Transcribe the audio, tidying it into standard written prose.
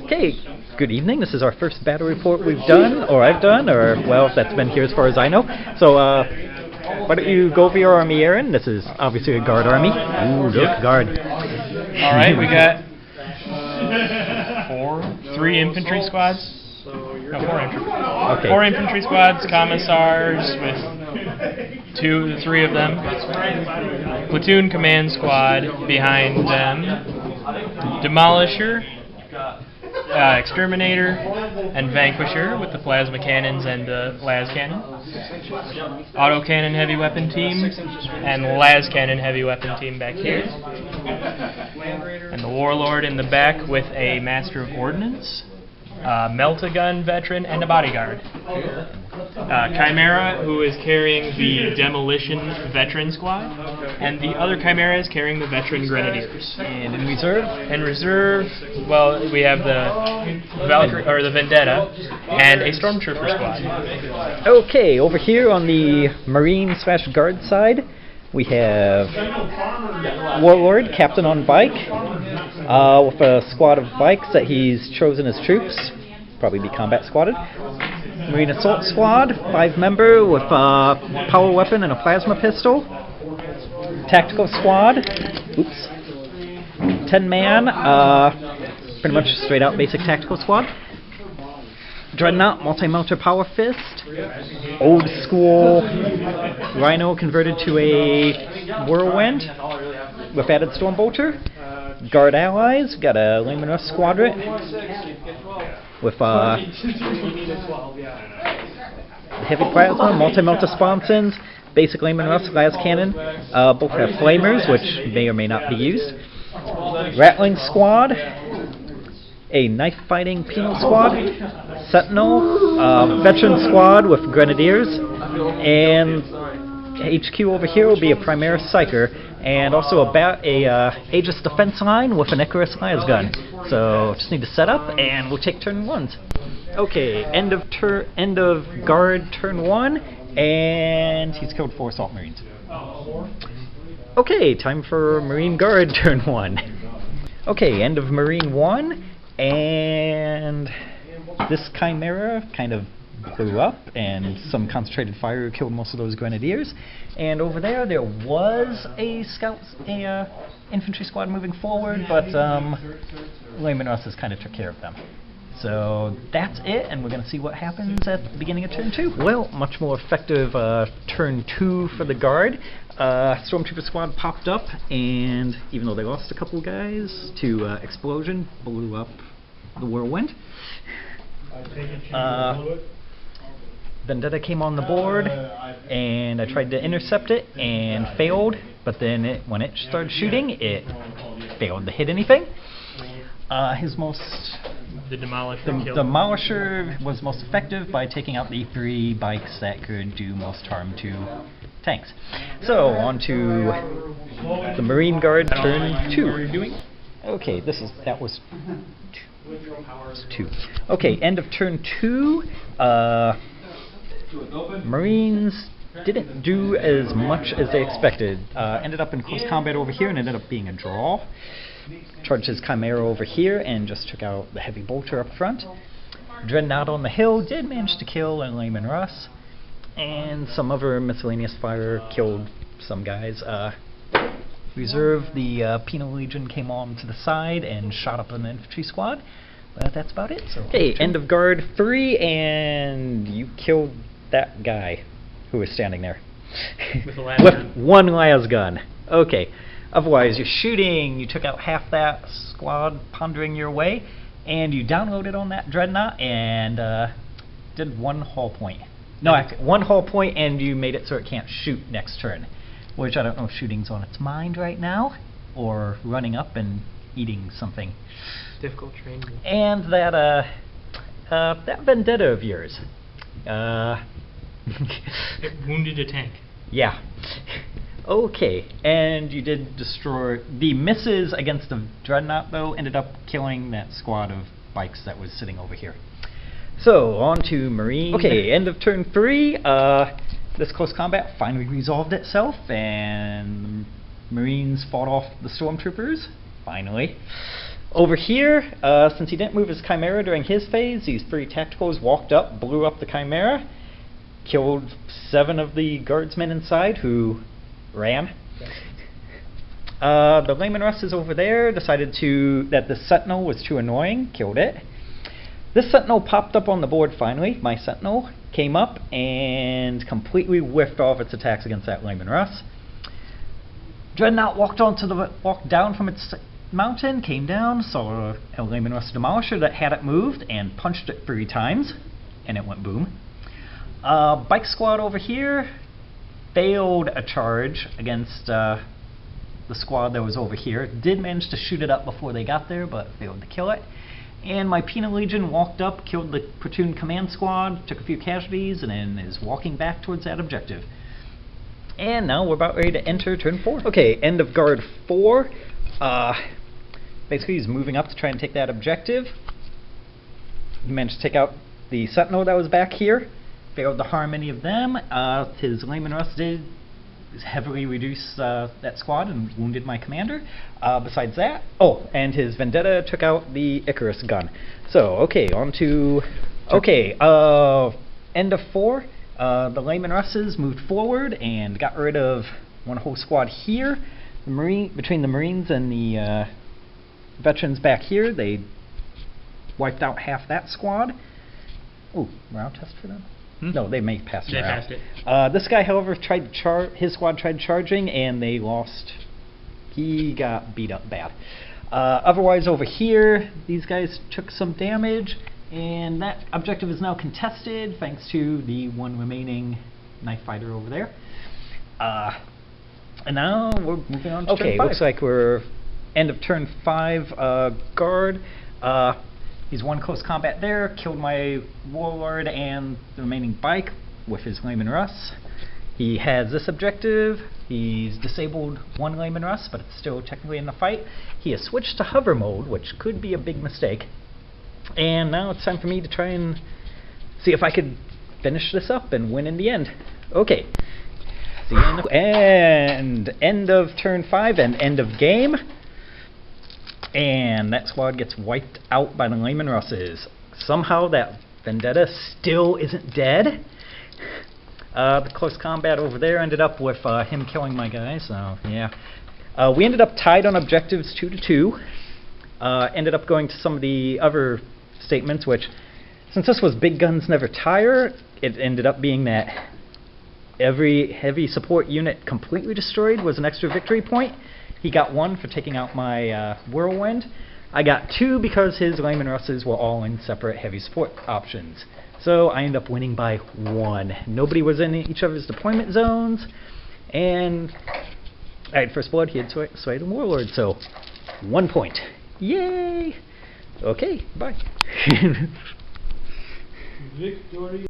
Okay, good evening. This is our first battle report we've done, or I've done, or, well, that's been here as far as I know. So, why don't you go over your army, Aaron? This is obviously a guard army. Ooh, look, guard. Alright, we got three infantry squads. No, four infantry. Okay. Four infantry squads, commissars with three of them. Platoon command squad behind them. Demolisher, exterminator, and vanquisher with the plasma cannons and the las cannon. Autocannon heavy weapon team and las cannon heavy weapon team back here. And the warlord in the back with a master of ordnance, melt-a-gun veteran, and a bodyguard. Chimera, who is carrying the demolition veteran squad, and the other Chimera is carrying the veteran grenadiers. And in reserve? In reserve, well, we have the Valkyrie or the Vendetta and a stormtrooper squad. Okay, over here on the Marine/Guard side, we have Warlord, Captain on bike, with a squad of bikes that he's chosen as troops, probably be combat squatted. Marine Assault Squad, 5-member with a power weapon and a plasma pistol. Tactical Squad, 10-man, pretty much straight out basic tactical squad. Dreadnought, multi-mounter power fist. Old school Rhino converted to a whirlwind with added storm bolter. Guard allies, got a Layman Russ squadron with heavy plasma, multi-mounter sponsons, basic Layman Russ las cannon. Both have flamers, which may or may not be used. Rattling squad, a knife fighting penal squad, sentinel, veteran squad with grenadiers, and HQ over here will be a Primaris Psyker, and also a Aegis defense line with an Icarus las gun. So just need to set up, and we'll take turn ones. Okay, end of guard turn 1, and he's killed 4 assault marines. Okay, time for Marine Guard turn 1. Okay, end of Marine 1, and this Chimera kind of blew up, and some concentrated fire killed most of those grenadiers. And over there was a infantry squad moving forward, but Layman Russ kind of took care of them. So that's it, and we're going to see what happens at the beginning of turn 2. Well, much more effective turn 2 for the guard. Stormtrooper squad popped up, and even though they lost a couple guys to explosion, blew up the whirlwind. Vendetta came on the board, and I tried to intercept it and failed, but then when it started shooting, it failed to hit anything. The Demolisher was most effective by taking out the 3 bikes that could do most harm to tanks. So, on to the Marine Guard turn 2. Okay, that was 2. Okay, end of turn 2. Marines didn't do as much as they expected. Ended up in close combat over here and ended up being a draw. Charged his Chimera over here and just took out the heavy bolter up front. Dreadnought on the hill did manage to kill a Layman Russ, and some other miscellaneous fire killed some guys. Reserve, the Penal Legion came on to the side and shot up an infantry squad, but that's about it. So okay, end of guard 3, and you killed that guy who was standing there with one las gun. Okay. Otherwise, you're shooting, you took out half that squad pondering your way, and you downloaded on that dreadnought and did 1 hull point. No, actually, 1 hull point, and you made it so it can't shoot next turn, which I don't know if shooting's on its mind right now, or running up and eating something. Difficult training. And that Vendetta of yours. It wounded a tank. Yeah. Okay, and you did destroy the misses against the dreadnought, though, ended up killing that squad of bikes that was sitting over here. So, on to Marine. Okay, end of turn 3. This close combat finally resolved itself, and the Marines fought off the Stormtroopers, finally. Over here, since he didn't move his Chimera during his phase, these 3 tacticals walked up, blew up the Chimera, killed 7 of the guardsmen inside who ran. The Layman Russ is over there, decided that the Sentinel was too annoying, killed it. This Sentinel popped up on the board finally. My Sentinel came up and completely whiffed all of its attacks against that Layman Russ. Dreadnought walked down from its mountain, came down, saw a Layman Russ Demolisher that had it moved, and punched it 3 times, and it went boom. Bike squad over here failed a charge against the squad that was over here. Did manage to shoot it up before they got there, but failed to kill it. And my Penal Legion walked up, killed the platoon command squad, took a few casualties, and then is walking back towards that objective. And now we're about ready to enter turn 4. Okay, end of guard 4. Basically he's moving up to try and take that objective. He managed to take out the Sentinel that was back here. Failed to harm any of them. His Layman Russ did heavily reduce that squad and wounded my commander. Besides that, and his Vendetta took out the Icarus gun. So, okay, on to... Okay, end of 4. The Layman Russes moved forward and got rid of one whole squad here. Between the Marines and the veterans back here, they wiped out half that squad. Ooh, morale test for them? No, they may pass They morale. passed it. This guy, however, his squad tried charging, and they lost. He got beat up bad. Otherwise, over here, these guys took some damage, and that objective is now contested, thanks to the 1 remaining knife fighter over there. And now we're moving on to turn 5. Looks like we're end of turn 5 guard. He's 1 close combat there, killed my warlord and the remaining bike with his Layman Russ. He has this objective. He's disabled 1 Layman Russ, but it's still technically in the fight. He has switched to hover mode, which could be a big mistake. And now it's time for me to try and see if I could finish this up and win in the end. Okay. See you in the and end of turn 5 and end of game. And that squad gets wiped out by the Layman Russes. Somehow that Vendetta still isn't dead. The close combat over there ended up with him killing my guy, so yeah. We ended up tied on objectives 2-2. Ended up going to some of the other statements, which, since this was Big Guns Never Tire, it ended up being that every heavy support unit completely destroyed was an extra victory point. He got 1 for taking out my Whirlwind. I got 2 because his Layman Russes were all in separate heavy support options. So I ended up winning by 1. Nobody was in each of his deployment zones, and I had first blood. He had Swayed and Warlord, so 1 point. Yay! Okay, bye. Victory.